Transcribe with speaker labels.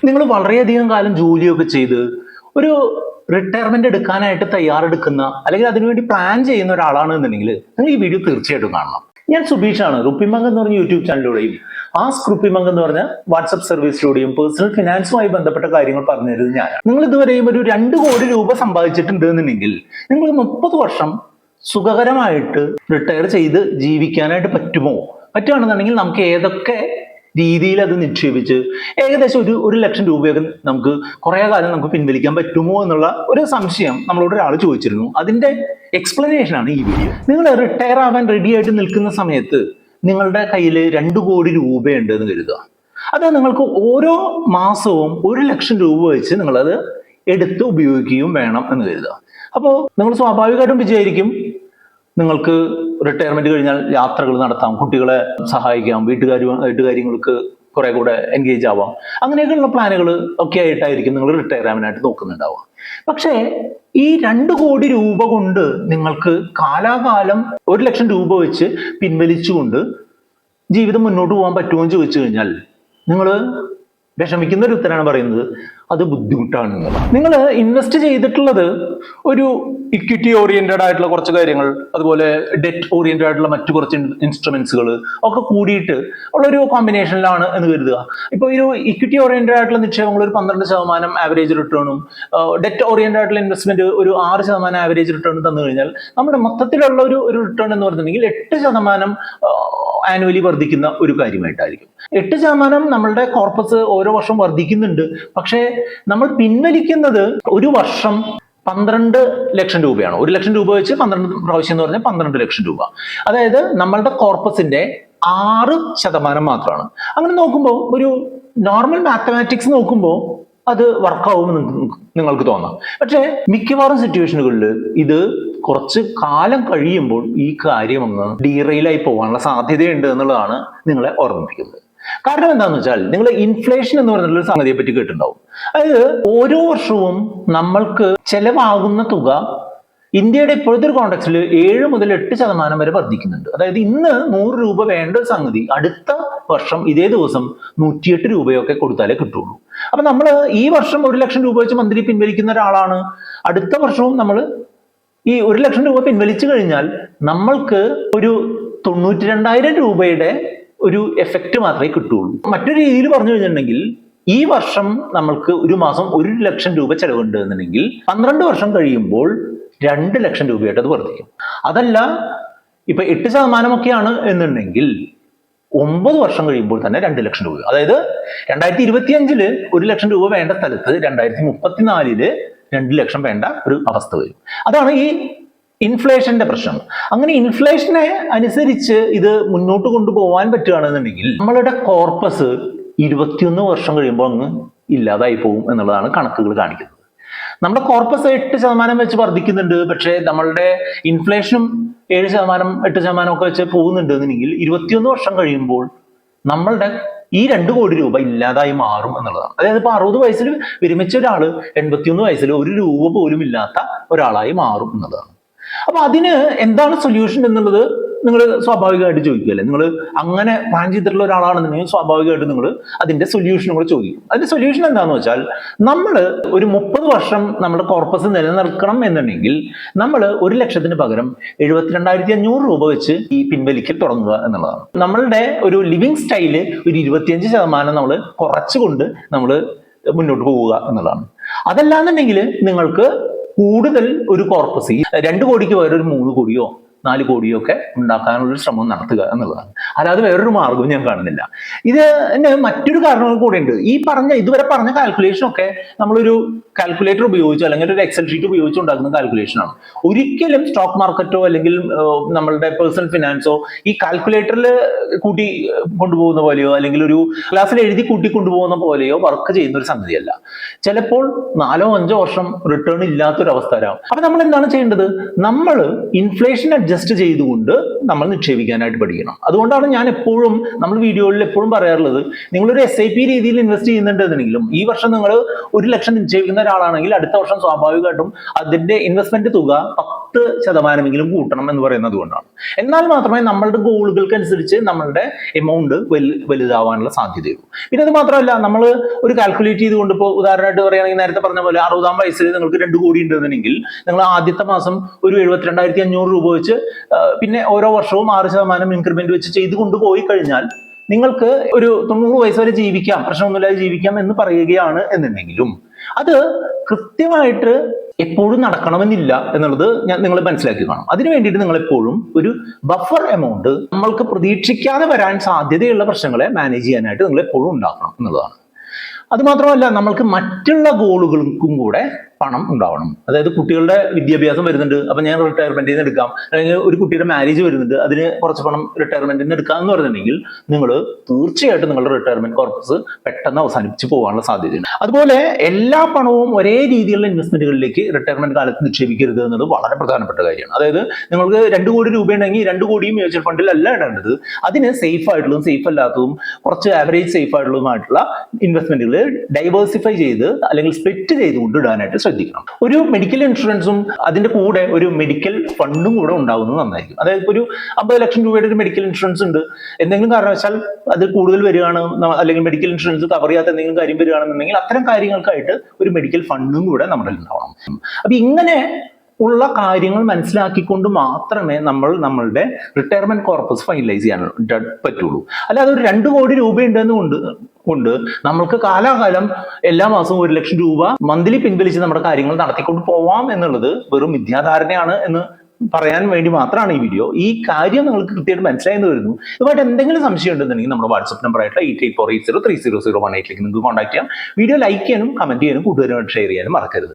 Speaker 1: നിങ്ങൾ വളരെയധികം കാലം ജോലിയൊക്കെ ചെയ്ത് ഒരു റിട്ടയർമെന്റ് എടുക്കാനായിട്ട് തയ്യാറെടുക്കുന്ന അല്ലെങ്കിൽ അതിനുവേണ്ടി പ്ലാൻ ചെയ്യുന്ന ഒരാളാണ് എന്നുണ്ടെങ്കിൽ നിങ്ങൾ ഈ വീഡിയോ തീർച്ചയായിട്ടും കാണണം. ഞാൻ സുബീഷാണ്. റുപ്പിമംഗ് എന്ന് പറഞ്ഞ യൂട്യൂബ് ചാനലിലൂടെയും ആസ്ക് റുപ്പിമംഗ് എന്ന് പറഞ്ഞ വാട്സ്ആപ്പ് സർവീസിലൂടെയും പേഴ്സണൽ ഫിനാൻസുമായി ബന്ധപ്പെട്ട കാര്യങ്ങൾ പറഞ്ഞു തരുന്നത് ഞാനാണ്. നിങ്ങൾ ഇതുവരെയും ഒരു 2 കോടി രൂപ സമ്പാദിച്ചിട്ടുണ്ട് എന്നുണ്ടെങ്കിൽ നിങ്ങൾ 30 വർഷം സുഖകരമായിട്ട് റിട്ടയർ ചെയ്ത് ജീവിക്കാനായിട്ട് പറ്റുകയാണെന്നുണ്ടെങ്കിൽ നമുക്ക് ഏതൊക്കെ രീതിയിൽ അത് നിക്ഷേപിച്ച് ഏകദേശം ഒരു ലക്ഷം രൂപയൊക്കെ നമുക്ക് കുറേ കാലം നമുക്ക് പിൻവലിക്കാൻ പറ്റുമോ എന്നുള്ള ഒരു സംശയം നമ്മളോട് ഒരാൾ ചോദിച്ചിരുന്നു. അതിന്റെ എക്സ്പ്ലനേഷൻ ആണ് ഈ വീഡിയോ. നിങ്ങൾ റിട്ടയർ ആവാൻ റെഡി ആയിട്ട് നിൽക്കുന്ന സമയത്ത് നിങ്ങളുടെ കയ്യിൽ 2 കോടി രൂപയുണ്ട് എന്ന് കരുതുക. അത് നിങ്ങൾക്ക് ഓരോ മാസവും 1 ലക്ഷം രൂപ വെച്ച് നിങ്ങളത് എടുത്ത് ഉപയോഗിക്കുകയും വേണം എന്ന് കരുതുക. അപ്പോൾ നിങ്ങൾ സ്വാഭാവികമായിട്ടും വിചാരിക്കും നിങ്ങൾക്ക് റിട്ടയർമെന്റ് കഴിഞ്ഞാൽ യാത്രകൾ നടത്താം, കുട്ടികളെ സഹായിക്കാം, വീട്ടുകാരുമായിട്ട് കാര്യങ്ങൾക്ക് കുറെ കൂടെ എൻഗേജ് ആവാം, അങ്ങനെയൊക്കെയുള്ള പ്ലാനുകൾ ഒക്കെ ആയിട്ടായിരിക്കും നിങ്ങൾ റിട്ടയർ ആവാനായിട്ട് നോക്കുന്നുണ്ടാവുക. പക്ഷേ ഈ 2 കോടി രൂപ കൊണ്ട് നിങ്ങൾക്ക് കാലാകാലം 1 ലക്ഷം രൂപ വെച്ച് പിൻവലിച്ചുകൊണ്ട് ജീവിതം മുന്നോട്ട് പോകാൻ പറ്റുമോ എന്ന് ചോദിച്ചു കഴിഞ്ഞാൽ നിങ്ങൾ വിഷമിക്കുന്ന ഒരു ഉത്തരമാണ് പറയുന്നത് അത് ബുദ്ധിമുട്ടാണ് എന്നുള്ളത്. നിങ്ങൾ ഇൻവെസ്റ്റ് ചെയ്തിട്ടുള്ളത് ഒരു ഇക്വിറ്റി ഓറിയന്റഡ് ആയിട്ടുള്ള കുറച്ച് കാര്യങ്ങൾ, അതുപോലെ ഡെറ്റ് ഓറിയന്റഡ് ആയിട്ടുള്ള മറ്റു കുറച്ച് ഇൻസ്ട്രുമെന്റ്സുകൾ ഒക്കെ കൂടിയിട്ട് ഉള്ളൊരു കോമ്പിനേഷനിലാണ് എന്ന് കരുതുക. ഇപ്പോൾ ഒരു ഇക്വിറ്റി ഓറിയന്റഡ് ആയിട്ടുള്ള നിക്ഷേപങ്ങൾ ഒരു 12% ആവറേജ് റിട്ടേണും ഡെറ്റ് ഓറിയന്റഡ് ആയിട്ടുള്ള ഇൻവെസ്റ്റ്മെന്റ് ഒരു 6% ആവറേജ് റിട്ടേൺ തന്നു കഴിഞ്ഞാൽ നമ്മുടെ മൊത്തത്തിലുള്ള ഒരു റിട്ടേൺ എന്ന് പറഞ്ഞിട്ടുണ്ടെങ്കിൽ 8% ആനുവലി വർദ്ധിക്കുന്ന ഒരു കാര്യമായിട്ടായിരിക്കും. 8% നമ്മളുടെ കോർപ്പസ് ഓരോ വർഷം വർദ്ധിക്കുന്നുണ്ട്. പക്ഷേ നമ്മൾ പിൻവലിക്കുന്നത് ഒരു വർഷം 12 ലക്ഷം രൂപയാണ്. 1 ലക്ഷം രൂപ വെച്ച് 12 പ്രാവശ്യം എന്ന് പറഞ്ഞാൽ 12 ലക്ഷം രൂപ. അതായത് നമ്മളുടെ കോർപ്പസിന്റെ 6% മാത്രമാണ്. അങ്ങനെ നോക്കുമ്പോൾ ഒരു നോർമൽ മാത്തമാറ്റിക്സ് നോക്കുമ്പോൾ അത് വർക്കാവുമെന്ന് നിങ്ങൾക്ക് തോന്നാം. പക്ഷേ മിക്കവാറും സിറ്റുവേഷനുകളിൽ ഇത് കുറച്ച് കാലം കഴിയുമ്പോൾ ഈ കാര്യം ഒന്ന് ഡീറെയിലായി പോകാനുള്ള സാധ്യതയുണ്ട് എന്നുള്ളതാണ് നിങ്ങളെ ഓർമ്മിപ്പിക്കുന്നത്. കാരണം എന്താണെന്ന് വെച്ചാൽ നിങ്ങൾ ഇൻഫ്ലേഷൻ എന്ന് പറഞ്ഞൊരു സംഗതിയെ പറ്റി കേട്ടിട്ടുണ്ടാവും. അതായത് ഓരോ വർഷവും നമ്മൾക്ക് ചെലവാകുന്ന തുക ഇന്ത്യയുടെ ഇപ്പോഴത്തെ ഒരു കോണ്ടെക്സ്റ്റിൽ 7 മുതൽ 8% വരെ വർദ്ധിക്കുന്നുണ്ട്. അതായത് ഇന്ന് 100 രൂപ വേണ്ട ഒരു സംഗതി അടുത്ത വർഷം ഇതേ ദിവസം 108 രൂപയൊക്കെ കൊടുത്താലേ കിട്ടുള്ളൂ. അപ്പൊ നമ്മൾ ഈ വർഷം 1 ലക്ഷം രൂപ വെച്ച് മന്ത്രി പിൻവലിക്കുന്ന ഒരാളാണ്. അടുത്ത വർഷവും നമ്മൾ ഈ 1 ലക്ഷം രൂപ പിൻവലിച്ചു കഴിഞ്ഞാൽ നമ്മൾക്ക് ഒരു 92,000 രൂപയുടെ ഒരു എഫക്റ്റ് മാത്രമേ കിട്ടുള്ളൂ. മറ്റൊരു രീതിയിൽ പറഞ്ഞു കഴിഞ്ഞിട്ടുണ്ടെങ്കിൽ ഈ വർഷം നമ്മൾക്ക് ഒരു മാസം 1 ലക്ഷം രൂപ ചെലവുണ്ട് എന്നുണ്ടെങ്കിൽ 12 വർഷം കഴിയുമ്പോൾ 2 ലക്ഷം രൂപയായിട്ട് അത് വർദ്ധിക്കും. അതല്ല ഇപ്പൊ 8% ഒക്കെയാണ് എന്നുണ്ടെങ്കിൽ 9 വർഷം കഴിയുമ്പോൾ തന്നെ 2 ലക്ഷം രൂപ. അതായത് 2025 1 ലക്ഷം രൂപ വേണ്ട സ്ഥലത്ത് 2034 2 ലക്ഷം വേണ്ട ഒരു അവസ്ഥ വരും. അതാണ് ഈ ഇൻഫ്ലേഷന്റെ പ്രശ്നം. അങ്ങനെ ഇൻഫ്ലേഷനെ അനുസരിച്ച് ഇത് മുന്നോട്ട് കൊണ്ടുപോകാൻ പറ്റുകയാണെന്നുണ്ടെങ്കിൽ നമ്മളുടെ കോർപ്പസ് 21 വർഷം കഴിയുമ്പോൾ അങ്ങ് ഇല്ലാതായി പോകും എന്നുള്ളതാണ് കണക്കുകൾ കാണിക്കുന്നത്. നമ്മുടെ കോർപ്പസ് 8% വെച്ച് വർദ്ധിക്കുന്നുണ്ട്. പക്ഷേ നമ്മളുടെ ഇൻഫ്ലേഷനും 7%, 8% ഒക്കെ വെച്ച് പോകുന്നുണ്ട് എന്നുണ്ടെങ്കിൽ 21 വർഷം കഴിയുമ്പോൾ നമ്മളുടെ ഈ 2 കോടി രൂപ ഇല്ലാതായി മാറും എന്നുള്ളതാണ്. അതായത് ഇപ്പൊ 60 വയസ്സിൽ വിരമിച്ച ഒരാള് 81 വയസ്സിൽ 1 രൂപ പോലും ഇല്ലാത്ത ഒരാളായി മാറും എന്നുള്ളതാണ്. അപ്പൊ അതിന് എന്താണ് സൊല്യൂഷൻ എന്നുള്ളത് നിങ്ങൾ സ്വാഭാവികമായിട്ട് ചോദിക്കുകയല്ലേ. നിങ്ങൾ അങ്ങനെ പ്ലാൻ ചെയ്തിട്ടുള്ള ഒരാളാണെന്നുണ്ടെങ്കിൽ സ്വാഭാവികമായിട്ട് നിങ്ങൾ അതിന്റെ സൊല്യൂഷൻ കൂടെ ചോദിക്കും. അതിന്റെ സൊല്യൂഷൻ എന്താണെന്ന് വെച്ചാൽ നമ്മൾ ഒരു 30 വർഷം നമ്മുടെ കോർപ്പസ് നിലനിർത്തണം എന്നുണ്ടെങ്കിൽ നമ്മൾ 1 ലക്ഷത്തിന് പകരം 72,500 രൂപ വെച്ച് ഈ പിൻവലിക്കൽ തുടങ്ങുക എന്നുള്ളതാണ്. നമ്മളുടെ ഒരു ലിവിങ് സ്റ്റൈല് ഒരു 25% നമ്മൾ കുറച്ചുകൊണ്ട് നമ്മൾ മുന്നോട്ട് പോവുക എന്നുള്ളതാണ്. അതല്ലാന്നുണ്ടെങ്കിൽ നിങ്ങൾക്ക് കൂടുതൽ ഒരു കോർപ്പസ് 2 കോടിക്ക് പകരം ഒരു 3 കോടിയോ 4 കോടിയോ ഒക്കെ ഉണ്ടാക്കാനുള്ള ശ്രമം നടത്തുക എന്നുള്ളതാണ്. അല്ലാതെ വേറൊരു മാർഗവും ഞാൻ കാണുന്നില്ല. ഇതിന് മറ്റൊരു കാരണങ്ങൾ കൂടെ ഉണ്ട്. ഇതുവരെ പറഞ്ഞ കാൽക്കുലേഷൻ ഒക്കെ നമ്മളൊരു കാൽക്കുലേറ്റർ ഉപയോഗിച്ചോ അല്ലെങ്കിൽ ഒരു എക്സൽ ഷീറ്റ് ഉപയോഗിച്ച് ഉണ്ടാക്കുന്ന കാൽക്കുലേഷനാണ്. ഒരിക്കലും സ്റ്റോക്ക് മാർക്കറ്റോ അല്ലെങ്കിൽ നമ്മളുടെ പേഴ്സണൽ ഫിനാൻസോ ഈ കാൽക്കുലേറ്ററിൽ കൂട്ടി കൊണ്ടുപോകുന്ന പോലെയോ അല്ലെങ്കിൽ ഒരു ക്ലാസ്സിൽ എഴുതി കൂട്ടി കൊണ്ടുപോകുന്ന പോലെയോ വർക്ക് ചെയ്യുന്ന ഒരു സംഗതിയല്ല. ചിലപ്പോൾ 4-5 വർഷം റിട്ടേൺ ഇല്ലാത്തൊരവസ്ഥ വരാം. അപ്പൊ നമ്മൾ എന്താണ് ചെയ്യേണ്ടത്? നമ്മൾ ഇൻഫ്ലേഷൻ അഡ്ജസ്റ്റ് ചെയ്തുകൊണ്ട് നമ്മൾ നിക്ഷേപിക്കാനായിട്ട് പഠിക്കണം. അതുകൊണ്ടാണ് ഞാൻ എപ്പോഴും നമ്മൾ വീഡിയോയിൽ എപ്പോഴും പറയാറുള്ളത്, നിങ്ങളൊരു SIP രീതിയിൽ ഇൻവെസ്റ്റ് ചെയ്യുന്നുണ്ടെന്നുണ്ടെങ്കിലും ഈ വർഷം നിങ്ങൾ 1 ലക്ഷം നിക്ഷേപിക്കുന്ന ഒരാളാണെങ്കിൽ അടുത്ത വർഷം സ്വാഭാവികമായിട്ടും അതിന്റെ ഇൻവെസ്റ്റ്മെന്റ് തുക 10% കൂട്ടണം എന്ന് പറയുന്നത് കൊണ്ടാണ്. എന്നാൽ മാത്രമേ നമ്മളുടെ ഗോളുകൾക്കനുസരിച്ച് നമ്മളുടെ എമൗണ്ട് വലുതാവാനുള്ള സാധ്യതയുള്ളൂ. പിന്നെ അത് മാത്രമല്ല, നമ്മൾ ഒരു കാൽക്കുലേറ്റ് ചെയ്തുകൊണ്ട് ഇപ്പോൾ ഉദാഹരണമായിട്ട് പറയുകയാണെങ്കിൽ നേരത്തെ പറഞ്ഞ പോലെ 60-ആം വയസ്സിൽ നിങ്ങൾക്ക് 2 കോടി ഉണ്ടെന്നുണ്ടെങ്കിൽ നിങ്ങൾ ആദ്യത്തെ മാസം ഒരു 72,500 രൂപ വെച്ച് പിന്നെ ഓരോ വർഷവും 6% ഇൻക്രിമെന്റ് വെച്ച് ചെയ്ത് കൊണ്ടുപോയി കഴിഞ്ഞാൽ നിങ്ങൾക്ക് ഒരു 90 വയസ്സ് വരെ ജീവിക്കാം, പ്രശ്നമൊന്നുമില്ലാതെ ജീവിക്കാം എന്ന് പറയുകയാണ് എന്നുണ്ടെങ്കിലും അത് കൃത്യമായിട്ട് എപ്പോഴും നടക്കണമെന്നില്ല എന്നുള്ളത് നിങ്ങൾ മനസ്സിലാക്കി കാണും. അതിനു വേണ്ടിയിട്ട് നിങ്ങൾ എപ്പോഴും ഒരു ബഫർ എമൗണ്ട് നമ്മൾക്ക് പ്രതീക്ഷിക്കാതെ വരാൻ സാധ്യതയുള്ള പ്രശ്നങ്ങളെ മാനേജ് ചെയ്യാനായിട്ട് നിങ്ങൾ എപ്പോഴും ഉണ്ടാക്കണം എന്നുള്ളതാണ്. അത് മാത്രമല്ല, നമ്മൾക്ക് മറ്റുള്ള ഗോളുകൾക്കും കൂടെ പണം ഉണ്ടാവണം. അതായത് കുട്ടികളുടെ വിദ്യാഭ്യാസം വരുന്നുണ്ട്, അപ്പൊ ഞാൻ റിട്ടയർമെന്റിൽ നിന്ന് എടുക്കാം, അല്ലെങ്കിൽ ഒരു കുട്ടിയുടെ മാരേജ് വരുന്നുണ്ട്, അതിന് കുറച്ച് പണം റിട്ടയർമെന്റിൽ നിന്ന് എടുക്കാം എന്ന് പറഞ്ഞിട്ടുണ്ടെങ്കിൽ നിങ്ങൾ തീർച്ചയായിട്ടും നിങ്ങളുടെ റിട്ടയർമെന്റ് കോർപ്പസ് പെട്ടെന്ന് അവസാനിപ്പിച്ച് പോകാനുള്ള സാധ്യതയുണ്ട്. അതുപോലെ എല്ലാ പണവും ഒരേ രീതിയിലുള്ള ഇൻവെസ്റ്റ്മെന്റുകളിലേക്ക് റിട്ടയർമെന്റ് കാലത്ത് നിക്ഷേപിക്കരുത് എന്നത് വളരെ പ്രധാനപ്പെട്ട കാര്യമാണ്. അതായത് നിങ്ങൾക്ക് 2 കോടി രൂപ ഉണ്ടെങ്കിൽ 2 കോടിയും മ്യൂച്വൽ ഫണ്ടിലല്ല ഇടേണ്ടത്. അതിന് സേഫ് ആയിട്ടുള്ളതും സേഫ് അല്ലാത്തതും കുറച്ച് ആവറേജ് സേഫ് ആയിട്ടുള്ളതുമായിട്ടുള്ള ഇൻവെസ്റ്റ്മെന്റുകൾ ഡൈവേഴ്സിഫൈ ചെയ്ത് അല്ലെങ്കിൽ സ്പ്ലിറ്റ് ചെയ്തുകൊണ്ട് ഇടാനായിട്ട് ശ്രദ്ധിക്കണം. ഒരു മെഡിക്കൽ ഇൻഷുറൻസും അതിന്റെ കൂടെ ഒരു മെഡിക്കൽ ഫണ്ടും കൂടെ ഉണ്ടാകുന്നത് നന്നായിരിക്കും. അതായത് ഒരു 50 ലക്ഷം രൂപയുടെ ഒരു മെഡിക്കൽ ഇൻഷുറൻസ് ഉണ്ട്, എന്തെങ്കിലും കാരണവശാൽ അത് കൂടുതൽ വരികയാണ്, അല്ലെങ്കിൽ മെഡിക്കൽ ഇൻഷുറൻസ് കവർ ചെയ്യാത്ത എന്തെങ്കിലും കാര്യം വരികയാണെന്നുണ്ടെങ്കിൽ അത്തരം കാര്യങ്ങൾക്കായിട്ട് ഒരു മെഡിക്കൽ ഫണ്ടും കൂടെ നമ്മുടെ ഉണ്ടാവണം. അപ്പൊ ഇങ്ങനെ ഉള്ള കാര്യങ്ങൾ മനസ്സിലാക്കിക്കൊണ്ട് മാത്രമേ നമ്മൾ നമ്മളുടെ റിട്ടയർമെന്റ് കോർപ്പസ് ഫൈനലൈസ് ചെയ്യാൻ പറ്റുള്ളൂ. അല്ലാതെ ഒരു 2 കോടി രൂപ ഉണ്ടെന്ന് കൊണ്ട് നമ്മൾക്ക് കാലാകാലം എല്ലാ മാസവും 1 ലക്ഷം രൂപ മന്ത്ലി പിൻവലിച്ച് നമ്മുടെ കാര്യങ്ങൾ നടത്തിക്കൊണ്ട് പോവാം എന്നുള്ളത് വെറും മിഥ്യാധാരണയാണ് എന്ന് പറയാൻ വേണ്ടി മാത്രമാണ് ഈ വീഡിയോ. ഈ കാര്യം നിങ്ങൾക്ക് കൃത്യമായിട്ട് മനസ്സിലായെന്ന് വരുന്നു. ഇതുമായിട്ട് എന്തെങ്കിലും സംശയം ഉണ്ടെന്നുണ്ടെങ്കിൽ നമ്മുടെ വാട്സ്ആപ്പ് നമ്പർ ആയിട്ടുള്ള 8848030018 നിങ്ങൾക്ക് കോൺടാക്ട് ചെയ്യാം. വീഡിയോ ലൈക്ക് ചെയ്യാനും കമന്റ് ചെയ്യാനും കൂട്ടുകാരുമായിട്ട് ഷെയർ ചെയ്യാനും മറക്കരുത്.